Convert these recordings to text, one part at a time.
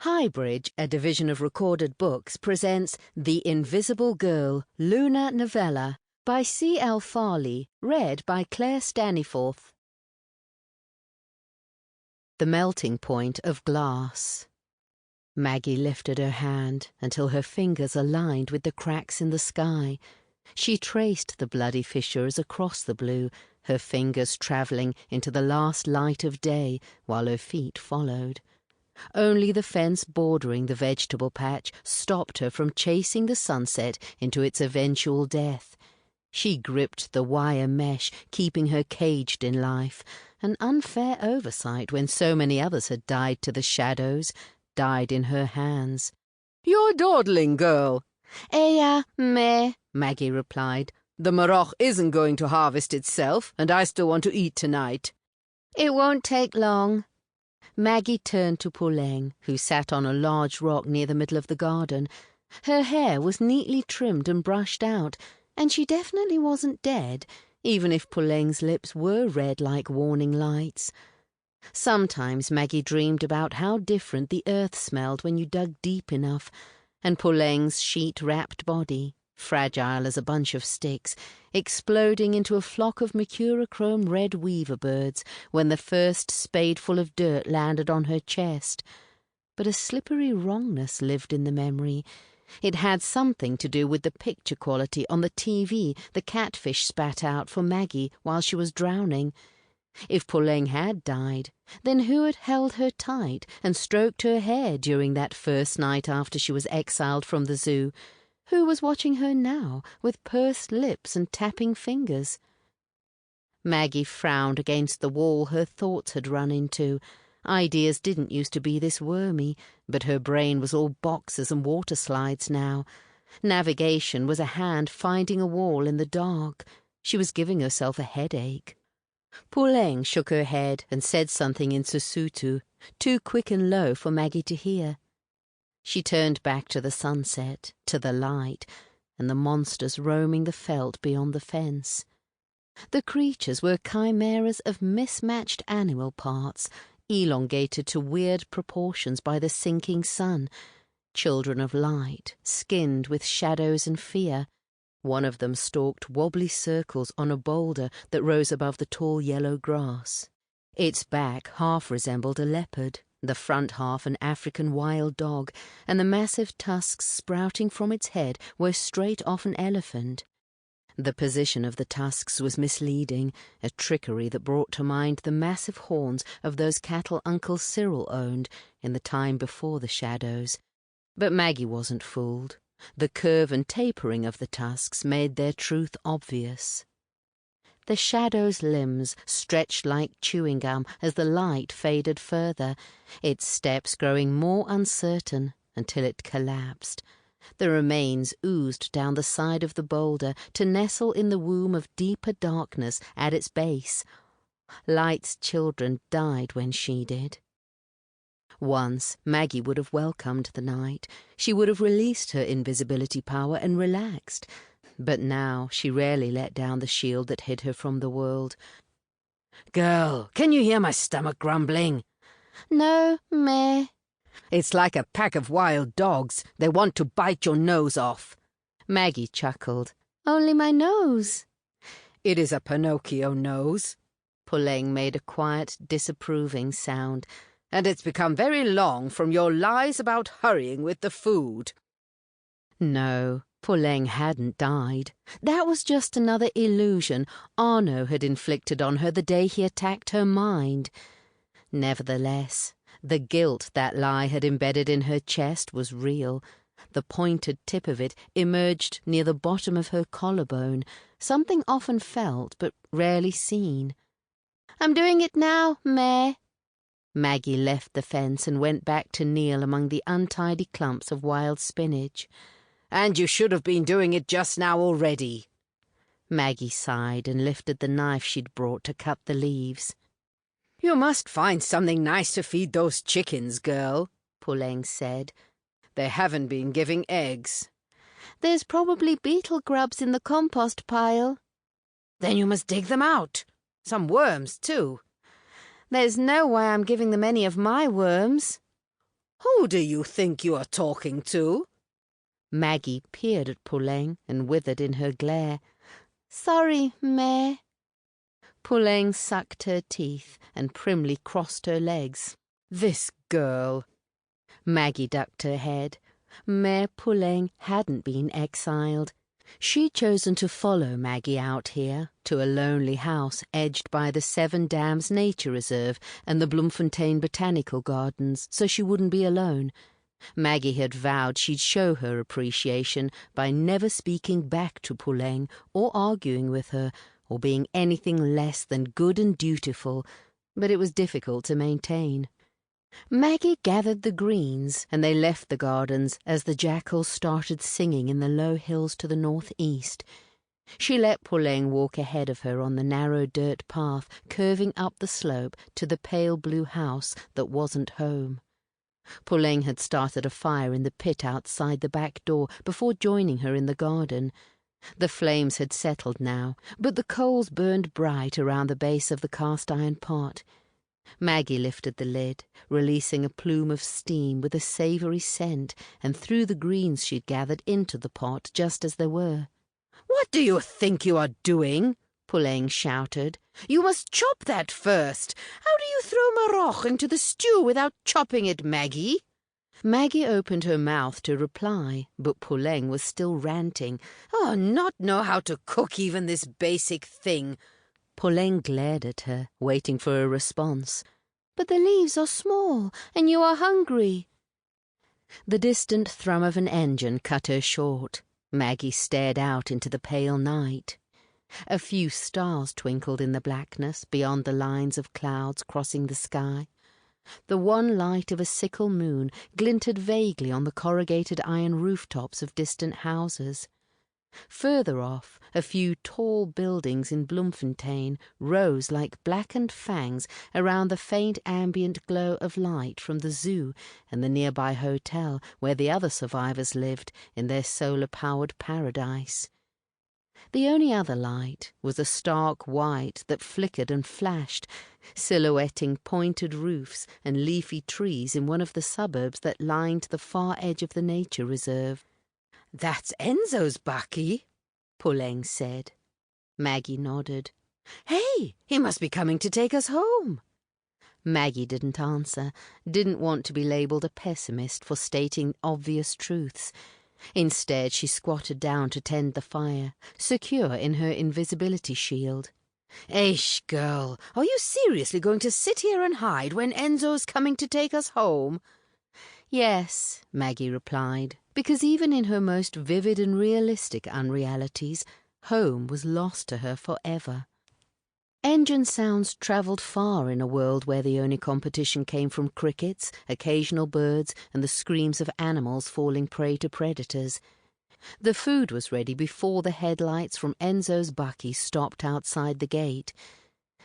HighBridge, a division of Recorded Books, presents The Invisible Girl, Lunar Novella by C.L. Farley, read by Clare Staniforth. The Melting Point of Glass. Maggie lifted her hand until her fingers aligned with the cracks in the sky. She traced the bloody fissures across the blue, her fingers travelling into the last light of day while her feet followed. Only the fence bordering the vegetable patch stopped her from chasing the sunset into its eventual death. She gripped the wire mesh, keeping her caged in life, an unfair oversight when so many others had died to the shadows, died in her hands. "You're dawdling, girl." Meh," Maggie replied. "The Maroch isn't going to harvest itself, and I still want to eat tonight." "It won't take long." Maggie turned to Pulleng, who sat on a large rock near the middle of the garden. Her hair was neatly trimmed and brushed out, and she definitely wasn't dead, even if Pulleng's lips were red like warning lights. Sometimes Maggie dreamed about how different the earth smelled when you dug deep enough, and Pulleng's sheet-wrapped body, fragile as a bunch of sticks, exploding into a flock of mercurochrome red weaver birds when the first spadeful of dirt landed on her chest. But a slippery wrongness lived in the memory. It had something to do with the picture quality on the TV the catfish spat out for Maggie while she was drowning. If Pulleng had died, then who had held her tight and stroked her hair during that first night after she was exiled from the zoo? Who was watching her now, with pursed lips and tapping fingers? Maggie frowned against the wall her thoughts had run into. Ideas didn't used to be this wormy, but her brain was all boxes and water slides now. Navigation was a hand finding a wall in the dark. She was giving herself a headache. Pulleng shook her head and said something in Sesotho, too quick and low for Maggie to hear. She turned back to the sunset, to the light, and the monsters roaming the veldt beyond the fence. The creatures were chimeras of mismatched animal parts, elongated to weird proportions by the sinking sun, children of light, skinned with shadows and fear. One of them stalked wobbly circles on a boulder that rose above the tall yellow grass. Its back half resembled a leopard, the front half an African wild dog, and the massive tusks sprouting from its head were straight off an elephant. The position of the tusks was misleading, a trickery that brought to mind the massive horns of those cattle Uncle Cyril owned in the time before the shadows. But Maggie wasn't fooled. The curve and tapering of the tusks made their truth obvious. The shadow's limbs stretched like chewing gum as the light faded further, its steps growing more uncertain until it collapsed. The remains oozed down the side of the boulder to nestle in the womb of deeper darkness at its base. Light's children died when she did. Once, Maggie would have welcomed the night. She would have released her invisibility power and relaxed. But now she rarely let down the shield that hid her from the world. "Girl, can you hear my stomach grumbling?" "No, meh." "It's like a pack of wild dogs. They want to bite your nose off." Maggie chuckled. "Only my nose." "It is a Pinocchio nose." Pulleng made a quiet, disapproving sound. "And it's become very long from your lies about hurrying with the food." No, Pulleng hadn't died. That was just another illusion Arno had inflicted on her the day he attacked her mind. Nevertheless, the guilt that lie had embedded in her chest was real. The pointed tip of it emerged near the bottom of her collarbone, something often felt but rarely seen. "I'm doing it now, meh." Maggie left the fence and went back to kneel among the untidy clumps of wild spinach. "And you should have been doing it just now already." Maggie sighed and lifted the knife she'd brought to cut the leaves. "You must find something nice to feed those chickens, girl," Pulleng said. "They haven't been giving eggs." "There's probably beetle grubs in the compost pile." "Then you must dig them out. Some worms, too." "There's no way I'm giving them any of my worms." Who do you think you are talking to? Maggie peered at Pulleng and withered in her glare. Sorry, Mare. Pulleng sucked her teeth and primly crossed her legs. This girl. Maggie ducked her head. Mare Pulleng hadn't been exiled. She'd chosen to follow Maggie out here, to a lonely house edged by the Seven Dams Nature Reserve and the Bloemfontein Botanical Gardens, so she wouldn't be alone. Maggie had vowed she'd show her appreciation by never speaking back to Pulleng or arguing with her or being anything less than good and dutiful, but it was difficult to maintain. Maggie gathered the greens, and they left the gardens as the jackals started singing in the low hills to the northeast. She let Pulleng walk ahead of her on the narrow dirt path curving up the slope to the pale blue house that wasn't home. Pulleng had started a fire in the pit outside the back door before joining her in the garden. The flames had settled now, but the coals burned bright around the base of the cast-iron pot. Maggie lifted the lid, releasing a plume of steam with a savoury scent, and threw the greens she'd gathered into the pot just as they were. "What do you think you are doing?" Pulleng shouted. "You must chop that first. How do you throw marroch into the stew without chopping it, Maggie?" Maggie opened her mouth to reply, but Pulleng was still ranting. "Oh, not know how to cook even this basic thing." Pulleng glared at her, waiting for a response. "But the leaves are small, and you are hungry." The distant thrum of an engine cut her short. Maggie stared out into the pale night. A few stars twinkled in the blackness beyond the lines of clouds crossing the sky. The one light of a sickle moon glinted vaguely on the corrugated iron rooftops of distant houses. Further off, a few tall buildings in Bloemfontein rose like blackened fangs around the faint ambient glow of light from the zoo and the nearby hotel where the other survivors lived in their solar-powered paradise. The only other light was a stark white that flickered and flashed, silhouetting pointed roofs and leafy trees in one of the suburbs that lined the far edge of the nature reserve. "That's Enzo's bakkie," Pulleng said. Maggie nodded. "Hey, he must be coming to take us home." Maggie didn't answer, didn't want to be labelled a pessimist for stating obvious truths. Instead, she squatted down to tend the fire, secure in her invisibility shield. "Eish, girl, are you seriously going to sit here and hide when Enzo's coming to take us home?" "Yes," Maggie replied, because even in her most vivid and realistic unrealities, home was lost to her forever. Engine sounds travelled far in a world where the only competition came from crickets, occasional birds, and the screams of animals falling prey to predators. The food was ready before the headlights from Enzo's bakkie stopped outside the gate.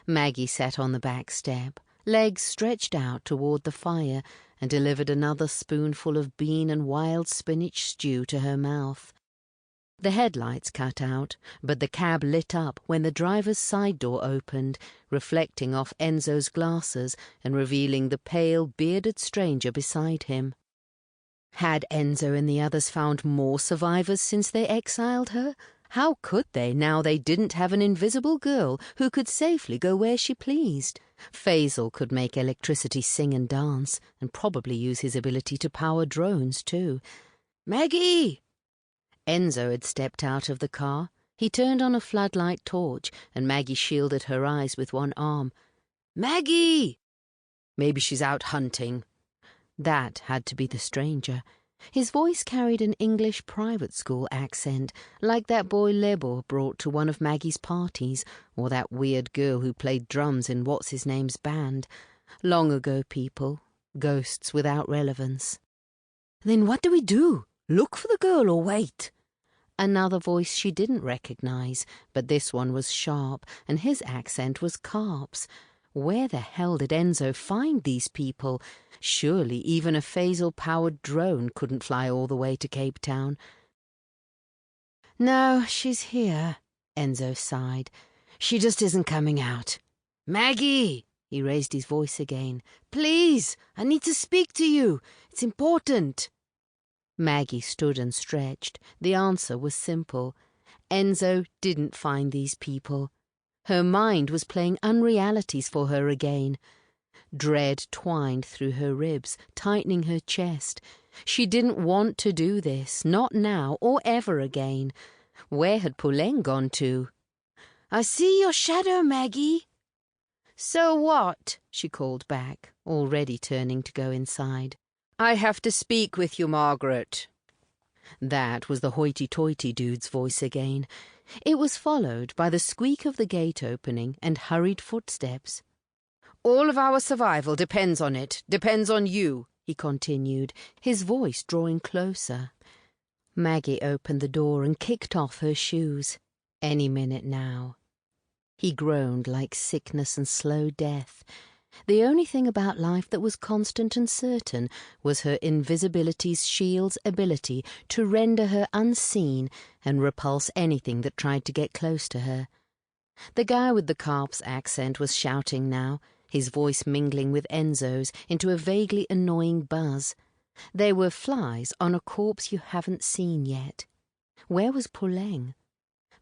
Maggie sat on the back step, legs stretched out toward the fire, and delivered another spoonful of bean and wild spinach stew to her mouth. The headlights cut out, but the cab lit up when the driver's side door opened, reflecting off Enzo's glasses and revealing the pale, bearded stranger beside him. Had Enzo and the others found more survivors since they exiled her? How could they, now they didn't have an invisible girl who could safely go where she pleased? Faisal could make electricity sing and dance, and probably use his ability to power drones too. "Maggie!" Enzo had stepped out of the car. He turned on a floodlight torch, and Maggie shielded her eyes with one arm. "Maggie!" "Maybe she's out hunting." That had to be the stranger. His voice carried an English private school accent, like that boy Lebo brought to one of Maggie's parties, or that weird girl who played drums in What's-His-Name's band. Long ago people, ghosts without relevance. "Then what do we do? Look for the girl or wait?" Another voice she didn't recognize, but this one was sharp, and his accent was Carp's. Where the hell did Enzo find these people? Surely even a Faisal-powered drone couldn't fly all the way to Cape Town. "No, she's here," Enzo sighed. "She just isn't coming out. Maggie!" He raised his voice again. "Please, I need to speak to you. It's important." Maggie stood and stretched. The answer was simple. Enzo didn't find these people. Her mind was playing unrealities for her again. Dread twined through her ribs, tightening her chest. She didn't want to do this, not now or ever again. Where had Pulleng gone to? "I see your shadow, Maggie." "So what?" she called back, already turning to go inside. "I have to speak with you, Margaret." That was the hoity-toity dude's voice again. It was followed by the squeak of the gate opening and hurried footsteps. "All of our survival depends on it, depends on you," he continued, his voice drawing closer. Maggie opened the door and kicked off her shoes. Any minute now. He groaned like sickness and slow death. The only thing about life that was constant and certain was her invisibility's shield's ability to render her unseen and repulse anything that tried to get close to her. The guy with the Carp's accent was shouting now, his voice mingling with Enzo's into a vaguely annoying buzz. They were flies on a corpse you haven't seen yet. Where was Pulleng?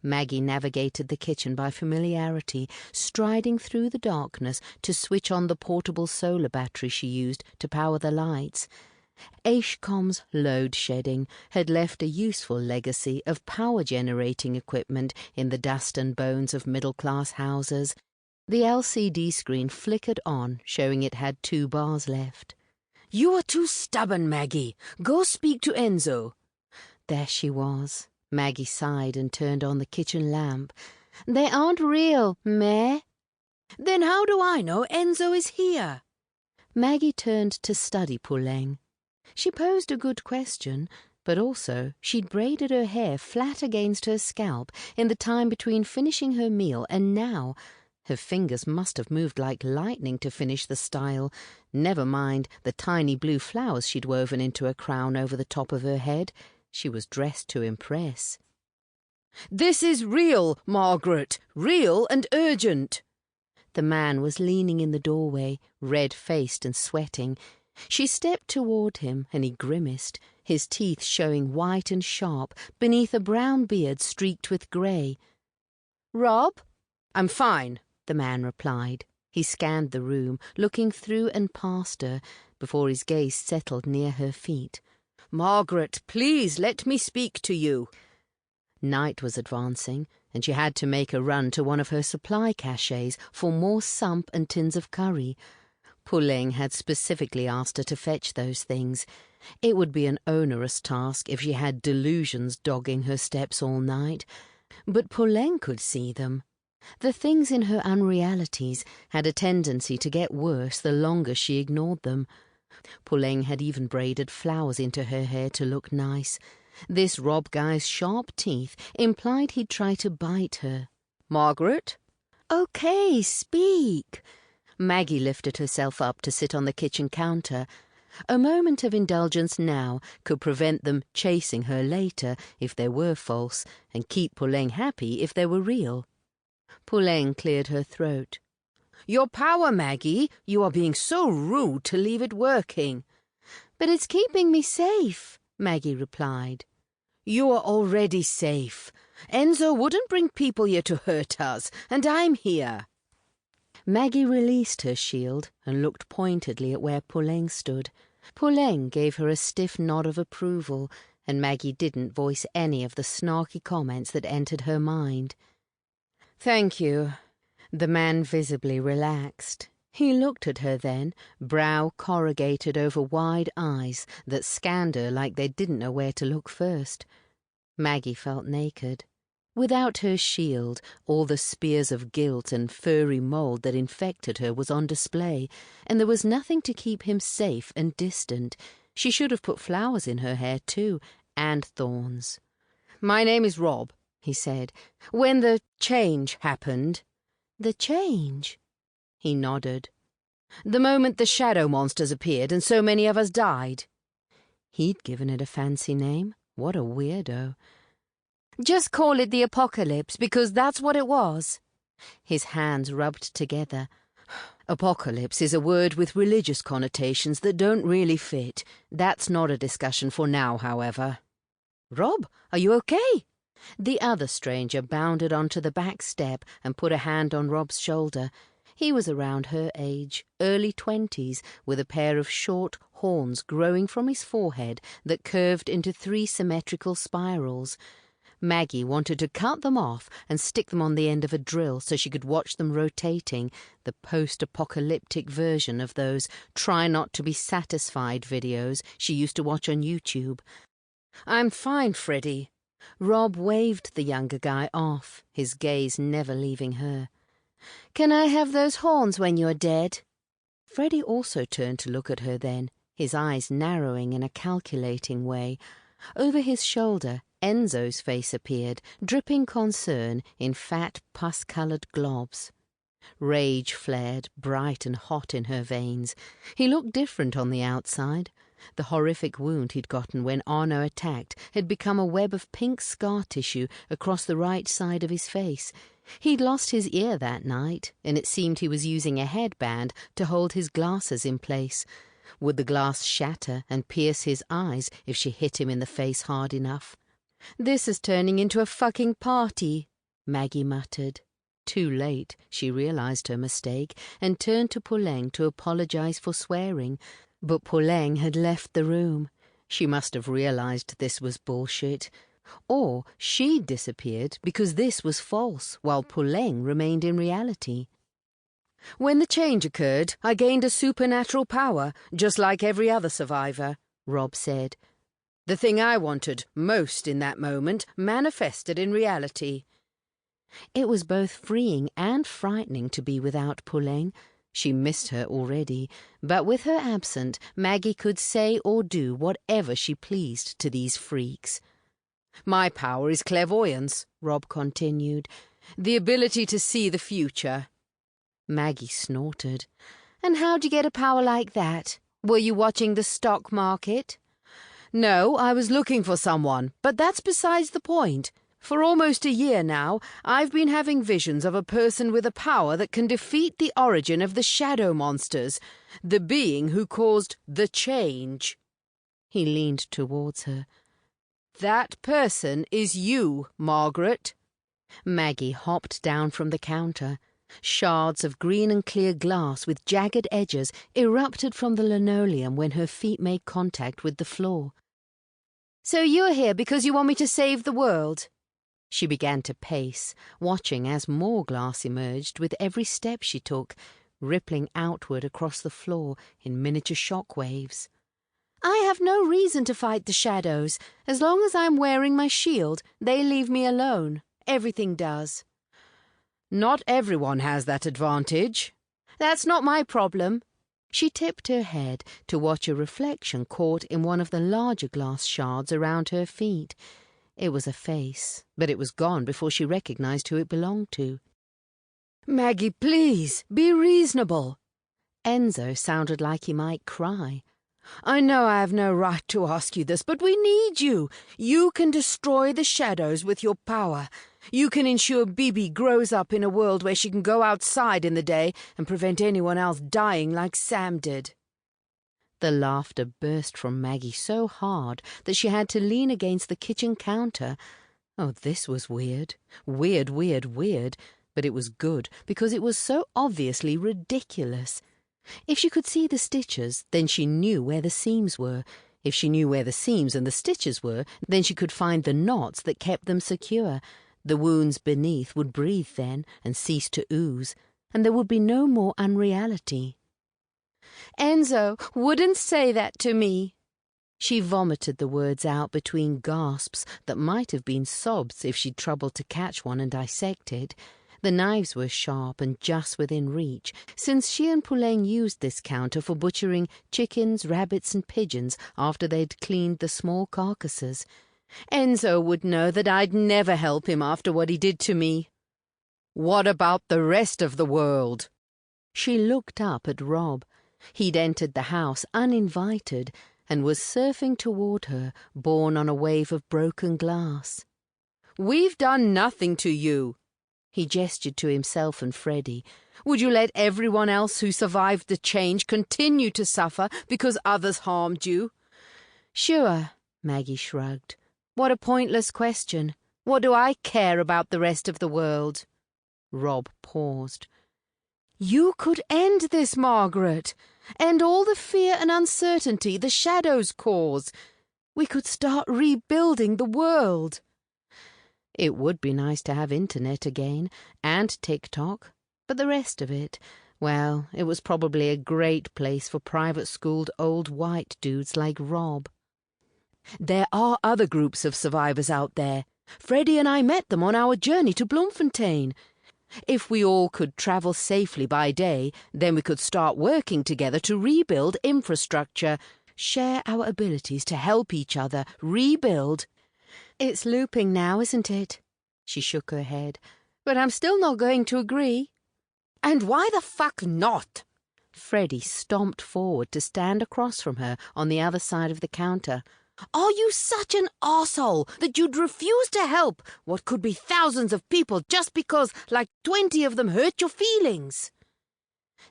Maggie navigated the kitchen by familiarity, striding through the darkness to switch on the portable solar battery she used to power the lights. Ashcom's load shedding had left a useful legacy of power-generating equipment in the dust and bones of middle-class houses. The LCD screen flickered on, showing it had 2 bars left. "You are too stubborn, Maggie. Go speak to Enzo." There she was. Maggie sighed and turned on the kitchen lamp. "They aren't real, meh?" "Then how do I know Enzo is here?" Maggie turned to study Pulleng. She posed a good question, but also she'd braided her hair flat against her scalp in the time between finishing her meal and now. Her fingers must have moved like lightning to finish the style, never mind the tiny blue flowers she'd woven into a crown over the top of her head. She was dressed to impress. "This is real, Margaret, real and urgent." The man was leaning in the doorway, red-faced and sweating. She stepped toward him and he grimaced, his teeth showing white and sharp beneath a brown beard streaked with grey. "Rob?" "I'm fine," the man replied. He scanned the room, looking through and past her, before his gaze settled near her feet. "Margaret, please let me speak to you." Night was advancing, and she had to make a run to one of her supply caches for more sump and tins of curry. Pulleng had specifically asked her to fetch those things. It would be an onerous task if she had delusions dogging her steps all night. But Pulleng could see them. The things in her unrealities had a tendency to get worse the longer she ignored them. Pulleng had even braided flowers into her hair to look nice. This Rob guy's sharp teeth implied he'd try to bite her. "Margaret?" "Okay, speak." Maggie lifted herself up to sit on the kitchen counter. A moment of indulgence now could prevent them chasing her later if they were false, and keep Pulleng happy if they were real. Pulleng cleared her throat. "Your power, Maggie. You are being so rude to leave it working." "But it's keeping me safe," Maggie replied. "You are already safe. Enzo wouldn't bring people here to hurt us, and I'm here." Maggie released her shield and looked pointedly at where Pulleng stood. Pulleng gave her a stiff nod of approval, and Maggie didn't voice any of the snarky comments that entered her mind. "Thank you." The man visibly relaxed. He looked at her then, brow corrugated over wide eyes that scanned her like they didn't know where to look first. Maggie felt naked. Without her shield, all the spears of guilt and furry mould that infected her was on display, and there was nothing to keep him safe and distant. She should have put flowers in her hair too, and thorns. "My name is Rob," he said. "When the change happened—" "The change?" He nodded. "The moment the shadow monsters appeared and so many of us died." He'd given it a fancy name. What a weirdo. "Just call it the apocalypse, because that's what it was." His hands rubbed together. Apocalypse is a word with religious connotations that don't really fit. That's not a discussion for now, however. Rob, are you okay? The other stranger bounded onto the back step and put a hand on Rob's shoulder. He was around her age, early 20s, with a pair of short horns growing from his forehead that curved into 3 symmetrical spirals. Maggie wanted to cut them off and stick them on the end of a drill so she could watch them rotating, the post-apocalyptic version of those try not to be satisfied videos she used to watch on YouTube. "I'm fine, Freddie." Rob waved the younger guy off, his gaze never leaving her. "Can I have those horns when you're dead?" Freddie also turned to look at her then, his eyes narrowing in a calculating way. Over his shoulder, Enzo's face appeared, dripping concern in fat, pus-coloured globs. Rage flared, bright and hot in her veins. He looked different on the outside. The horrific wound he'd gotten when Arno attacked had become a web of pink scar tissue across the right side of his face. He'd lost his ear that night, and it seemed he was using a headband to hold his glasses in place. Would the glass shatter and pierce his eyes if she hit him in the face hard enough? "This is turning into a fucking party," Maggie muttered. Too late, she realised her mistake and turned to Pulleng to apologise for swearing. But Pulleng had left the room. She must have realised this was bullshit. Or she'd disappeared because this was false, while Pulleng remained in reality. "When the change occurred, I gained a supernatural power, just like every other survivor," Rob said. "The thing I wanted most in that moment manifested in reality." It was both freeing and frightening to be without Pulleng. She missed her already, but with her absent, Maggie could say or do whatever she pleased to these freaks. "My power is clairvoyance," Rob continued, "the ability to see the future." Maggie snorted. "And how'd you get a power like that? Were you watching the stock market?" "No, I was looking for someone, but that's besides the point. For almost a year now, I've been having visions of a person with a power that can defeat the origin of the shadow monsters, the being who caused the change." He leaned towards her. "That person is you, Margaret." Maggie hopped down from the counter. Shards of green and clear glass with jagged edges erupted from the linoleum when her feet made contact with the floor. "So you're here because you want me to save the world?" She began to pace, watching as more glass emerged with every step she took, rippling outward across the floor in miniature shock waves. "I have no reason to fight the shadows. As long as I'm wearing my shield, they leave me alone. Everything does." "Not everyone has that advantage." "That's not my problem." She tipped her head to watch a reflection caught in one of the larger glass shards around her feet. It was a face, but it was gone before she recognised who it belonged to. "Maggie, please, be reasonable." Enzo sounded like he might cry. "I know I have no right to ask you this, but we need you. You can destroy the shadows with your power. You can ensure Bibi grows up in a world where she can go outside in the day and prevent anyone else dying like Sam did." The laughter burst from Maggie so hard that she had to lean against the kitchen counter. Oh, this was weird. Weird, weird, weird. But it was good because it was so obviously ridiculous. If she could see the stitches, then she knew where the seams were. If she knew where the seams and the stitches were, then she could find the knots that kept them secure. The wounds beneath would breathe then and cease to ooze, and there would be no more unreality. "Enzo wouldn't say that to me." She vomited the words out between gasps that might have been sobs if she'd troubled to catch one and dissect it. The knives were sharp and just within reach, since she and Pulleng used this counter for butchering chickens, rabbits and pigeons after they'd cleaned the small carcasses. "Enzo would know that I'd never help him after what he did to me." "What about the rest of the world?" She looked up at Rob. He'd entered the house uninvited and was surfing toward her, borne on a wave of broken glass. "We've done nothing to you." He gestured to himself and Freddie. "Would you let everyone else who survived the change continue to suffer because others harmed you?" "Sure," Maggie shrugged. "What a pointless question. What do I care about the rest of the world?" Rob paused. "You could end this, Margaret. End all the fear and uncertainty the shadows cause. We could start rebuilding the world." It would be nice to have internet again, and TikTok, but the rest of it, well, it was probably a great place for private-schooled old white dudes like Rob. "There are other groups of survivors out there. Freddie and I met them on our journey to Bloemfontein. If we all could travel safely by day, then we could start working together to rebuild infrastructure, share our abilities to help each other, rebuild." "It's looping now, isn't it?" She shook her head. "But I'm still not going to agree." "And why the fuck not?" Freddie stomped forward to stand across from her on the other side of the counter. "Are you such an arsehole that you'd refuse to help what could be thousands of people just because, like, 20 of them hurt your feelings?"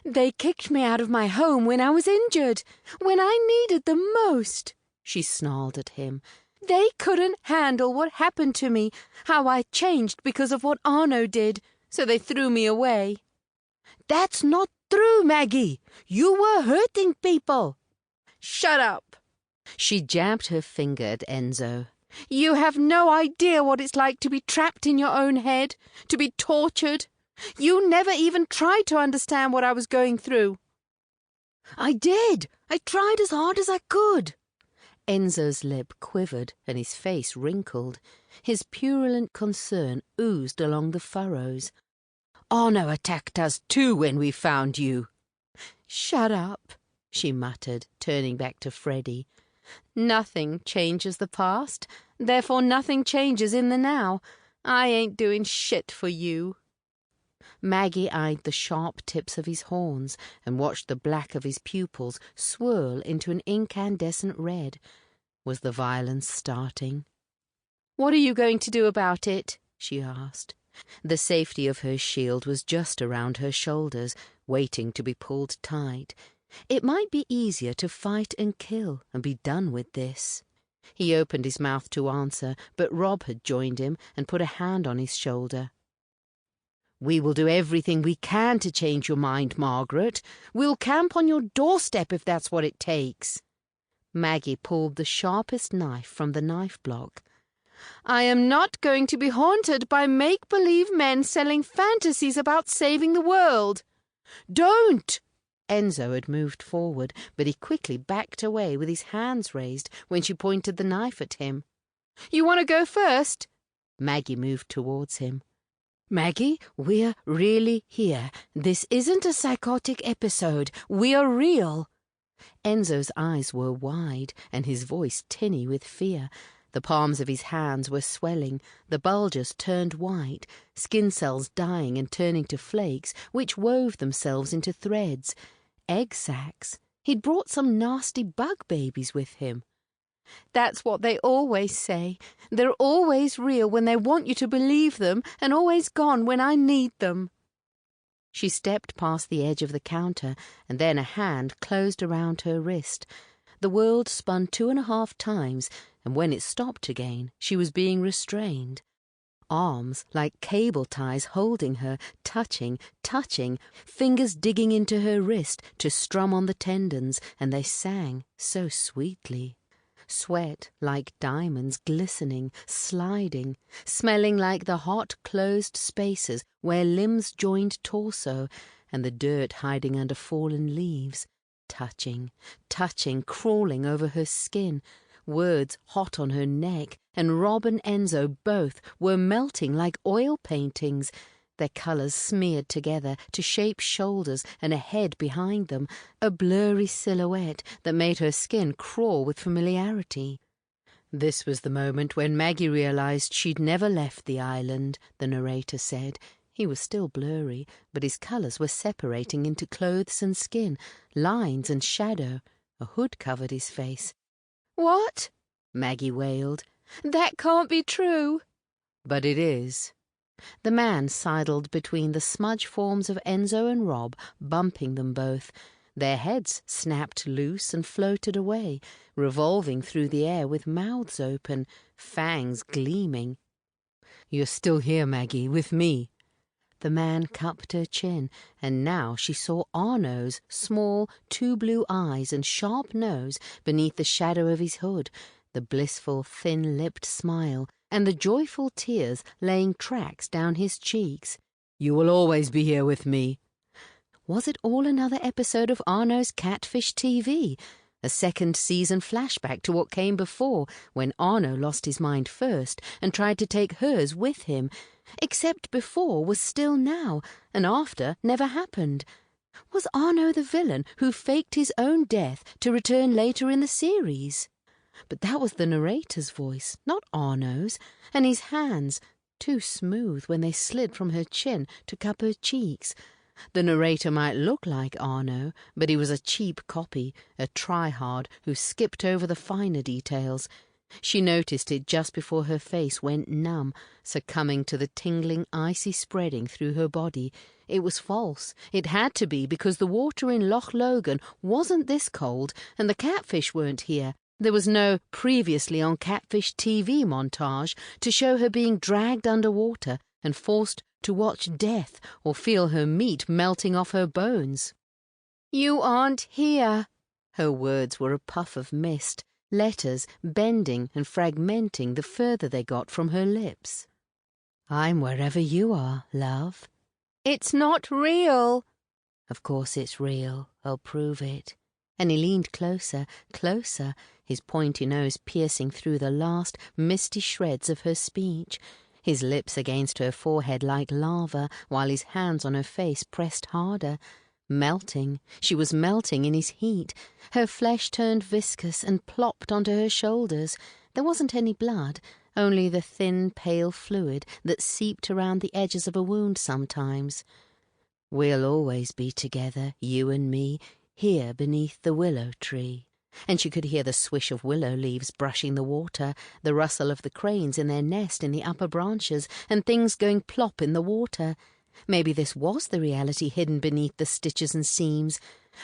"They kicked me out of my home when I was injured, when I needed them most," she snarled at him. "They couldn't handle what happened to me, how I changed because of what Arno did, so they threw me away." "That's not true, Maggie. You were hurting people." "Shut up." She jabbed her finger at Enzo. "You have no idea what it's like to be trapped in your own head, to be tortured. You never even tried to understand what I was going through." "I did. I tried as hard as I could." Enzo's lip quivered and his face wrinkled. His purulent concern oozed along the furrows. "Arno attacked us too when we found you." "Shut up," she muttered, turning back to Freddie. "Nothing changes the past, therefore nothing changes in the now. I ain't doing shit for you." Maggie eyed the sharp tips of his horns and watched the black of his pupils swirl into an incandescent red. Was the violence starting? "What are you going to do about it?" she asked. The safety of her shield was just around her shoulders, waiting to be pulled tight. It might be easier to fight and kill and be done with this. He opened his mouth to answer, but Rob had joined him and put a hand on his shoulder. "We will do everything we can to change your mind, Margaret. We'll camp on your doorstep if that's what it takes." Maggie pulled the sharpest knife from the knife block. "I am not going to be haunted by make-believe men selling fantasies about saving the world." "Don't!" Enzo had moved forward, but he quickly backed away with his hands raised when she pointed the knife at him. "You want to go first?" Maggie moved towards him. "Maggie, we're really here. This isn't a psychotic episode. We are real." Enzo's eyes were wide and his voice tinny with fear. The palms of his hands were swelling, the bulges turned white, skin cells dying and turning to flakes, which wove themselves into threads. Egg sacs. He'd brought some nasty bug babies with him. "That's what they always say. They're always real when they want you to believe them, and always gone when I need them." She stepped past the edge of the counter, and then a hand closed around her wrist. The world spun 2.5 times, and when it stopped again, she was being restrained. Arms like cable ties holding her, touching, fingers digging into her wrist to strum on the tendons, and they sang so sweetly. Sweat like diamonds glistening, sliding, smelling like the hot closed spaces where limbs joined torso, and the dirt hiding under fallen leaves. Touching, crawling over her skin, words hot on her neck, and Rob and Enzo both were melting like oil paintings, their colours smeared together to shape shoulders and a head behind them, a blurry silhouette that made her skin crawl with familiarity. This was the moment when Maggie realised she'd never left the island, the narrator said. He was still blurry, but his colours were separating into clothes and skin, lines and shadow. A hood covered his face. "What?" Maggie wailed. "That can't be true." "But it is." The man sidled between the smudge forms of Enzo and Rob, bumping them both. Their heads snapped loose and floated away, revolving through the air with mouths open, fangs gleaming. "You're still here, Maggie, with me." The man cupped her chin, and now she saw Arno's small, two blue eyes and sharp nose beneath the shadow of his hood, the blissful, thin-lipped smile, and the joyful tears laying tracks down his cheeks. "You will always be here with me." Was it all another episode of Arno's Catfish TV? A second season flashback to what came before, when Arno lost his mind first and tried to take hers with him, except before was still now, and after never happened. Was Arno the villain who faked his own death to return later in the series? But that was the narrator's voice, not Arno's, and his hands, too smooth when they slid from her chin to cup her cheeks. The narrator might look like Arno, but he was a cheap copy, a try-hard who skipped over the finer details. She noticed it just before her face went numb, succumbing to the tingling, icy spreading through her body. It was false. It had to be, because the water in Loch Logan wasn't this cold, and the catfish weren't here. There was no previously on Catfish TV montage to show her being dragged underwater and forced to watch death or feel her meat melting off her bones. "You aren't here." Her words were a puff of mist, letters bending and fragmenting the further they got from her lips. "I'm wherever you are, love." "It's not real." "Of course it's real. I'll prove it." And he leaned closer, closer, his pointy nose piercing through the last misty shreds of her speech, his lips against her forehead like lava, while his hands on her face pressed harder. Melting, she was melting in his heat. Her flesh turned viscous and plopped onto her shoulders. There wasn't any blood, only the thin, pale fluid that seeped around the edges of a wound sometimes. "We'll always be together, you and me, here beneath the willow tree." And she could hear the swish of willow leaves brushing the water, the rustle of the cranes in their nest in the upper branches, and things going plop in the water. Maybe this was the reality hidden beneath the stitches and seams.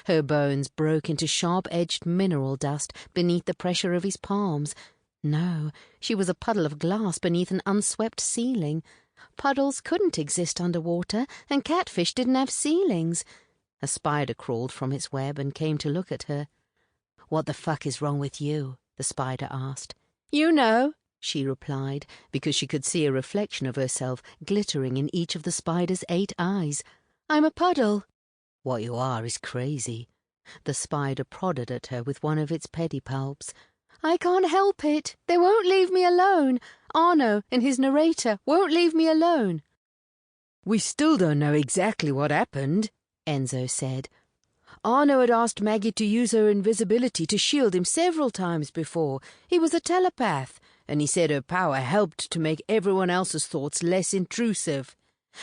Her bones broke into sharp-edged mineral dust beneath the pressure of his palms. No, she was a puddle of glass beneath an unswept ceiling. Puddles couldn't exist underwater, and catfish didn't have ceilings. A spider crawled from its web and came to look at her. "What the fuck is wrong with you?" the spider asked. "You know," she replied, because she could see a reflection of herself glittering in each of the spider's 8 eyes. "I'm a puddle." "What you are is crazy." The spider prodded at her with one of its pedipalps. "I can't help it. They won't leave me alone. Arno and his narrator won't leave me alone." "We still don't know exactly what happened," Enzo said. "Arno had asked Maggie to use her invisibility to shield him several times before. He was a telepath, and he said her power helped to make everyone else's thoughts less intrusive."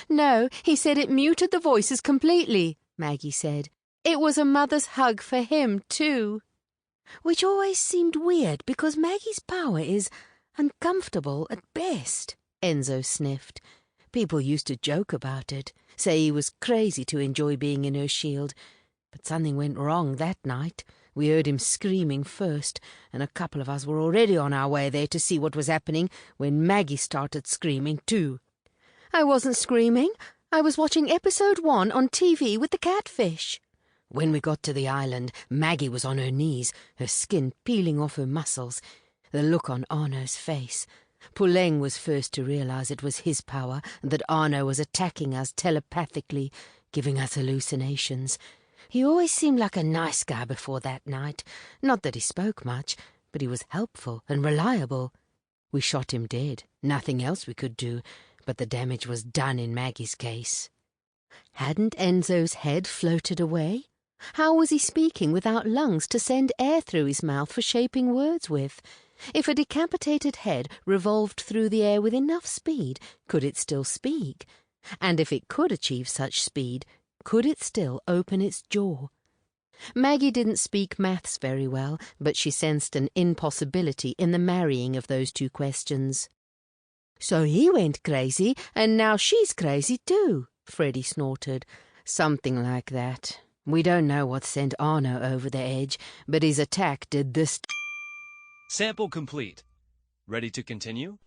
"No, he said it muted the voices completely," Maggie said. "It was a mother's hug for him, too." Which always seemed weird, because Maggie's power is uncomfortable at best, Enzo sniffed. People used to joke about it, say he was crazy to enjoy being in her shield. But something went wrong that night. We heard him screaming first, and a couple of us were already on our way there to see what was happening when Maggie started screaming too. "I wasn't screaming. I was watching episode 1 on TV with the catfish." When we got to the island, Maggie was on her knees, her skin peeling off her muscles, the look on Arno's face. Puleng was first to realise it was his power and that Arno was attacking us telepathically, giving us hallucinations. He always seemed like a nice guy before that night. Not that he spoke much, but he was helpful and reliable. We shot him dead. Nothing else we could do, but the damage was done in Maggie's case. Hadn't Enzo's head floated away? How was he speaking without lungs to send air through his mouth for shaping words with? If a decapitated head revolved through the air with enough speed, could it still speak? And if it could achieve such speed, could it still open its jaw? Maggie didn't speak maths very well, but she sensed an impossibility in the marrying of those two questions. So he went crazy, and now she's crazy too, Freddie snorted. Something like that. We don't know what sent Arno over the edge, but his attack did this. Sample complete. Ready to continue?